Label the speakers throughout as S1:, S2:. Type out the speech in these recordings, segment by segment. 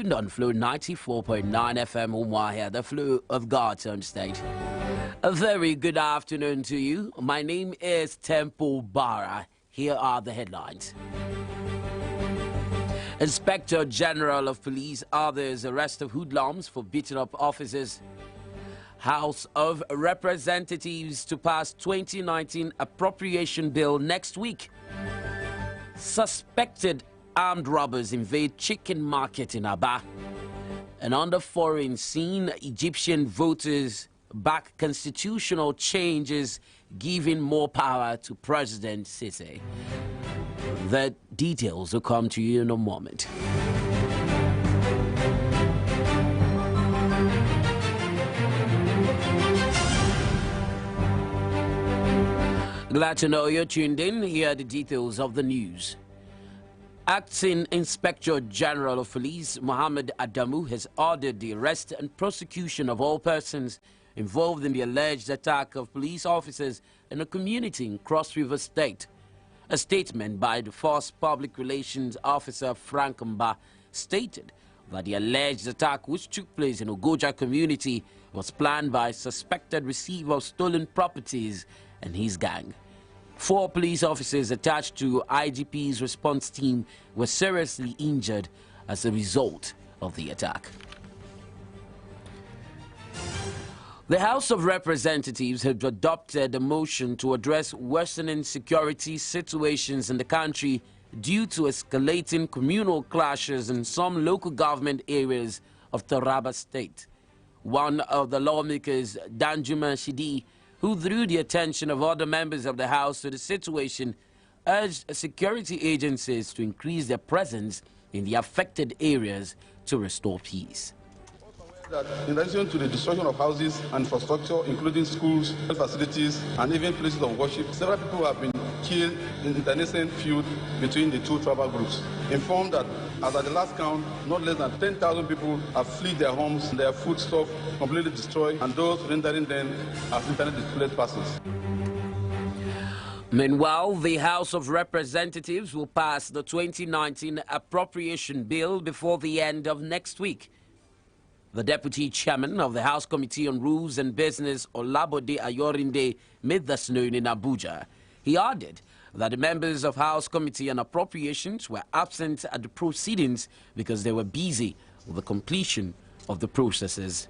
S1: tuned on Flow 94.9 FM Umwahia, the Flow of God's own state. A very good afternoon to you. My name is Temple Barrah. Here are the headlines. Inspector General of Police orders arrest of hoodlums for beating up officers. House of Representatives to pass 2019 appropriation bill next week. Suspected armed robbers invade chicken market in Aba. And on the foreign scene, Egyptian voters back constitutional changes giving more power to President Tici. The details will come to you in a moment. Glad to know you're tuned in. Here are the details of the news. Acting Inspector General of Police Mohammed Adamu has ordered the arrest and prosecution of all persons involved in the alleged attack of police officers in a community in Cross River State. A statement by the Force Public Relations Officer Frank Mba stated that the alleged attack, which took place in Ogoja community, was planned by a suspected receiver of stolen properties and his gang. 4 police officers attached to IGP's response team were seriously injured as a result of the attack. The House of Representatives have adopted a motion to address worsening security situations in the country due to escalating communal clashes in some local government areas of Taraba State. One of the lawmakers, Danjuma Shidi, who drew the attention of other members of the House to the situation, urged security agencies to increase their presence in the affected areas to restore peace.
S2: That in addition to the destruction of houses and infrastructure, including schools, health facilities, and even places of worship, several people have been killed in internecine feud between the two tribal groups. Informed that, as at the last count, not less than 10,000 people have fled their homes, their foodstuff completely destroyed, and those rendering them as internet displaced persons.
S1: Meanwhile, the House of Representatives will pass the 2019 appropriation bill before the end of next week. The Deputy Chairman of the House Committee on Rules and Business, Olabode Ayorinde, made this known in Abuja. He added that the members of House Committee on Appropriations were absent at the proceedings because they were busy with the completion of the processes.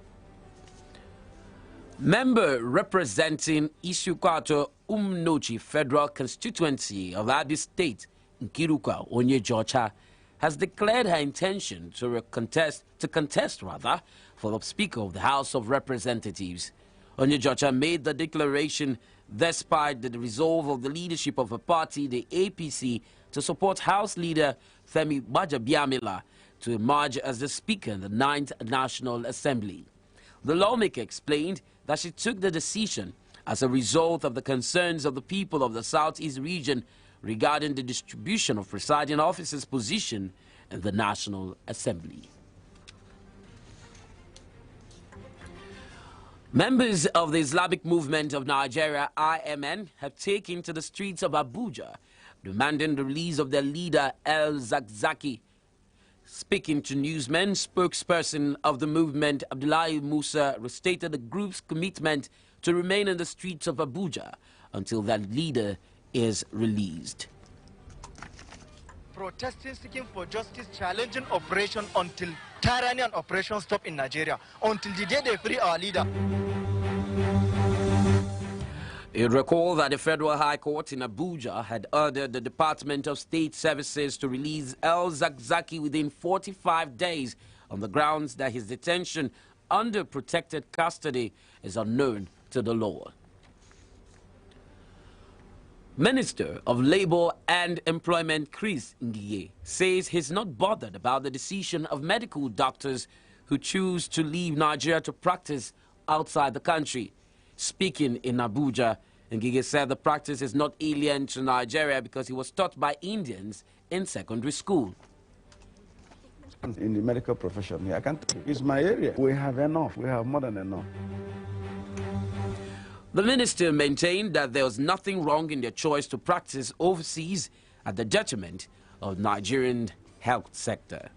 S1: Member representing Isukwato Umnochi Federal Constituency of Abia State, Nkiruka Onyejocha, has declared her intention to contest for the Speaker of the House of Representatives. Onyejocha made the declaration despite the resolve of the leadership of her party, the APC, to support House Leader Femi Gbajabiamila to emerge as the Speaker in the 9th National Assembly. The lawmaker explained that she took the decision as a result of the concerns of the people of the Southeast region regarding the distribution of presiding officers' position in the National Assembly. Members of the Islamic Movement of Nigeria, IMN, have taken to the streets of Abuja, demanding the release of their leader, El Zakzaki. Speaking to newsmen, spokesperson of the movement, Abdullahi Musa, restated the group's commitment to remain in the streets of Abuja until that leader is released.
S3: Protesting, seeking for justice, challenging operation until tyranny and oppression stop in Nigeria, until the day they free our leader.
S1: You recall that the Federal High Court in Abuja had ordered the Department of State Services to release El Zakzaki within 45 days on the grounds that his detention under protected custody is unknown to the law. Minister of Labour and Employment Chris Ngige says he's not bothered about the decision of medical doctors who choose to leave Nigeria to practice outside the country. Speaking in Abuja, Ngige said the practice is not alien to Nigeria because he was taught by Indians in secondary school.
S4: In the medical profession, I can't. It's my area. We have enough. We have more than enough.
S1: The minister maintained that there was nothing wrong in their choice to practice overseas at the detriment of Nigerian health sector.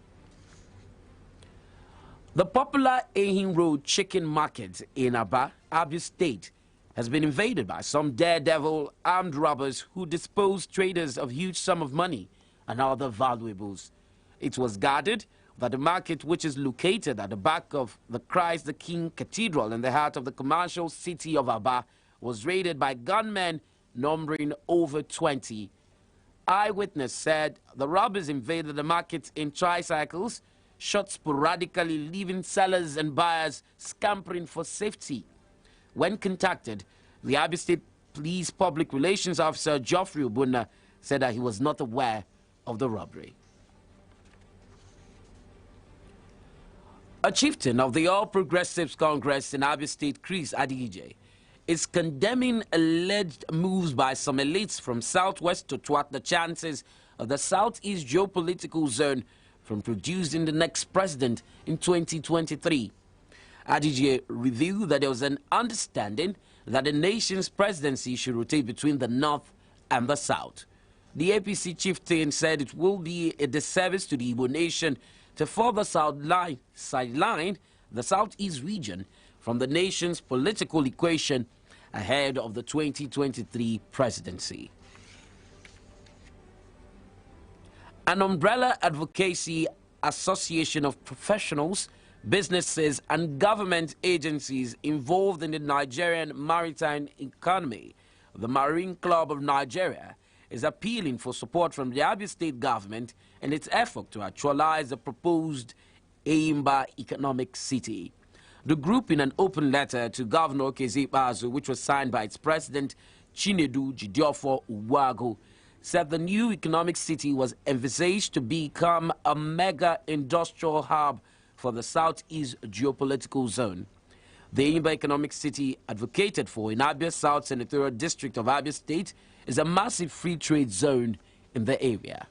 S1: The popular Ehin Road chicken market in Aba, Abia State, has been invaded by some daredevil armed robbers who disposed traders of huge sum of money and other valuables. It was guarded that the market, which is located at the back of the Christ the King Cathedral in the heart of the commercial city of Aba, was raided by gunmen numbering over 20. Eyewitness said the robbers invaded the market in tricycles, shot sporadically, leaving sellers and buyers scampering for safety. When contacted, the Abia State Police Public Relations Officer Geoffrey Obuna said that he was not aware of the robbery. A chieftain of the All Progressives Congress in Abia State, Chris Adigije, is condemning alleged moves by some elites from Southwest to thwart the chances of the Southeast geopolitical zone from producing the next president in 2023. Adigije revealed that there was an understanding that the nation's presidency should rotate between the North and the South. The APC chieftain said it will be a disservice to the Igbo nation to further sideline the Southeast region from the nation's political equation ahead of the 2023 presidency. An umbrella advocacy association of professionals, businesses and government agencies involved in the Nigerian maritime economy, the Marine Club of Nigeria, is appealing for support from the Abia State government in its effort to actualize the proposed Eyimba Economic City. The group, in an open letter to Governor Kezi Bazu, which was signed by its president Chinedu Jidiofo Uwago, said the new economic city was envisaged to become a mega industrial hub for the Southeast geopolitical zone. The Eyimba Economic City, advocated for in Abia South Senatorial District of Abia State, is a massive free trade zone in the area.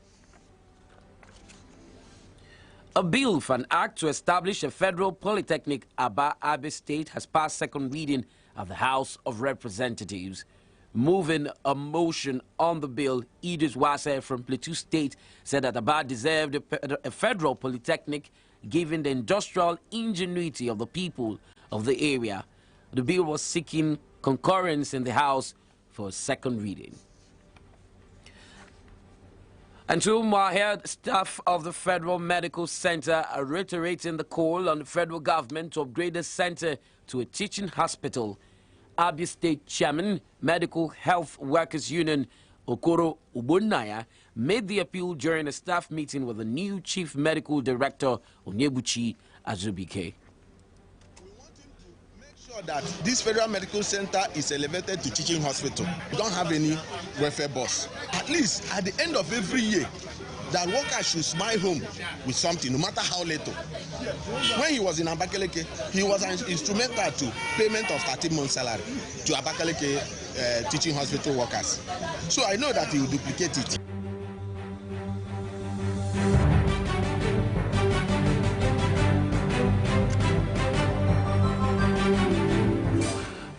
S1: A bill for an act to establish a federal polytechnic Aba Abia State has passed second reading at the House of Representatives. Moving a motion on the bill, Idris Wase from Plateau State said that Aba deserved a federal polytechnic given the industrial ingenuity of the people of the area. The bill was seeking concurrence in the House for a second reading. And two more head staff of the Federal Medical Center are reiterating the call on the federal government to upgrade the center to a teaching hospital. Abia State Chairman, Medical Health Workers Union, Okoro Ubunaya, made the appeal during a staff meeting with the new Chief Medical Director, Onyebuchi Azubike.
S5: That this federal medical center is elevated to teaching hospital. We don't have any welfare boss. At least at the end of every year, that worker should smile home with something, no matter how little. When he was in Abakaleke, he was instrumental to payment of 13 months salary to Abakaleke teaching hospital workers. So I know that he will duplicate it.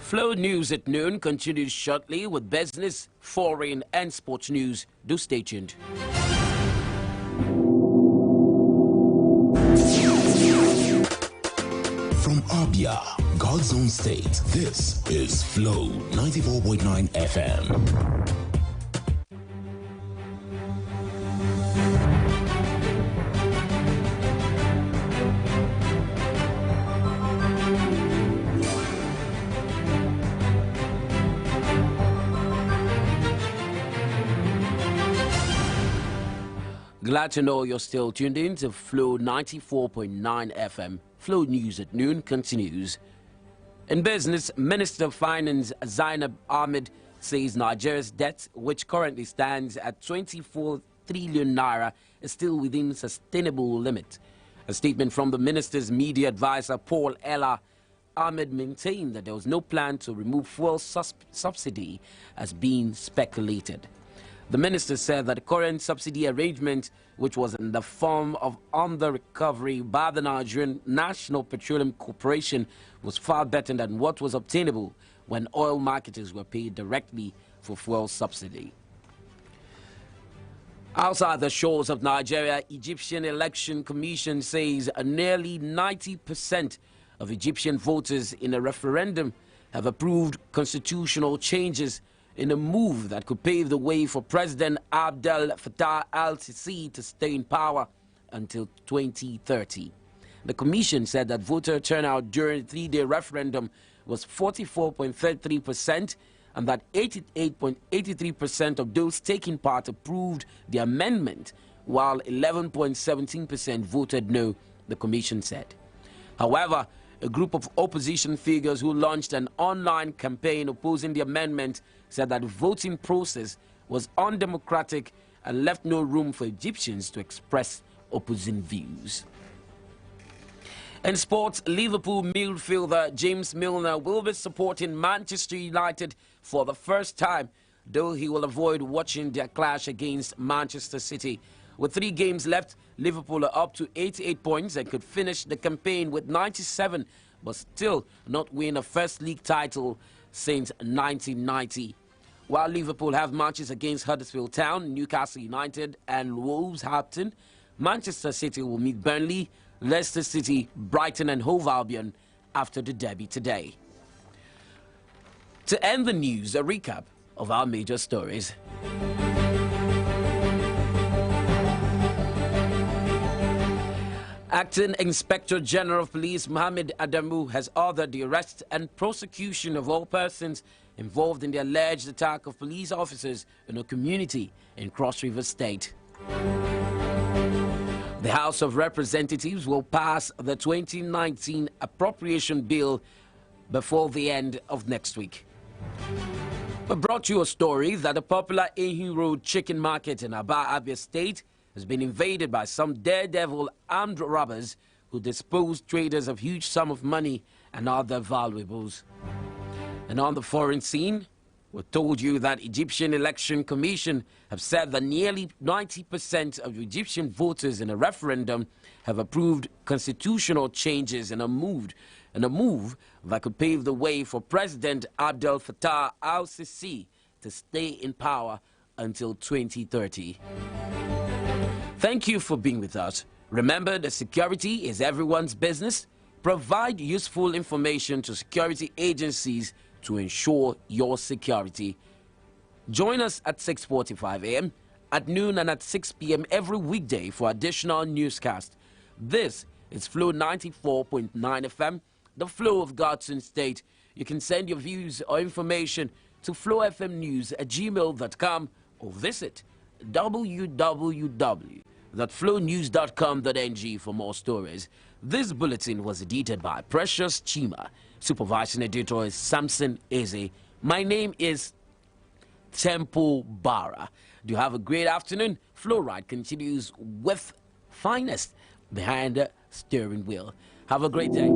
S1: Flow News at noon continues shortly with business, foreign and sports news. Do stay tuned.
S6: From Abia, God's own state, this is Flow 94.9 FM.
S1: Glad to know you're still tuned in to Flow 94.9 FM. Flow News at noon continues. In business, Minister of Finance Zainab Ahmed says Nigeria's debt, which currently stands at 24 trillion naira, is still within sustainable limit. A statement from the minister's media advisor Paul Ella, Ahmed maintained that there was no plan to remove fuel subsidy as being speculated. The minister said that the current subsidy arrangement, which was in the form of under-recovery by the Nigerian National Petroleum Corporation, was far better than what was obtainable when oil marketers were paid directly for fuel subsidy. Outside the shores of Nigeria, Egyptian Election Commission says nearly 90% of Egyptian voters in a referendum have approved constitutional changes in a move that could pave the way for President Abdel Fattah al-Sisi to stay in power until 2030. The commission said that voter turnout during the three-day referendum was 44.33%, and that 88.83% of those taking part approved the amendment, while 11.17% voted no, the commission said. However, a group of opposition figures who launched an online campaign opposing the amendment said that the voting process was undemocratic and left no room for Egyptians to express opposing views. In sports, Liverpool midfielder James Milner will be supporting Manchester United for the first time, though he will avoid watching their clash against Manchester City. With 3 games left, Liverpool are up to 88 points and could finish the campaign with 97, but still not win a first league title since 1990. While Liverpool have matches against Huddersfield Town, Newcastle United and Wolverhampton, Manchester City will meet Burnley, Leicester City, Brighton and Hove Albion after the derby today. To end the news, a recap of our major stories. Acting Inspector General of Police Mohammed Adamu has ordered the arrest and prosecution of all persons involved in the alleged attack of police officers in a community in Cross River State. The House of Representatives will pass the 2019 appropriation bill before the end of next week. We brought you a story that the popular Ehin Road chicken market in Aba, Abia State has been invaded by some daredevil armed robbers who disposed traders of huge sum of money and other valuables. And on the foreign scene, we told you that Egyptian Election Commission have said that nearly 90% of Egyptian voters in a referendum have approved constitutional changes in a move that could pave the way for President Abdel Fattah al-Sisi to stay in power until 2030. Thank you for being with us. Remember that security is everyone's business. Provide useful information to security agencies to ensure your security. Join us at 6:45 a.m., at noon and at 6 p.m. every weekday for additional newscast. This is Flow 94.9 FM, the flow of Godson State. You can send your views or information to flowfmnews@gmail.com or visit www.flownews.com.ng for more stories. This bulletin was edited by Precious Chima. Supervising editor is Samson Eze. My name is Temple Barrah. Do you have a great afternoon? Flow Ride continues with finest behind the steering wheel. Have a great day.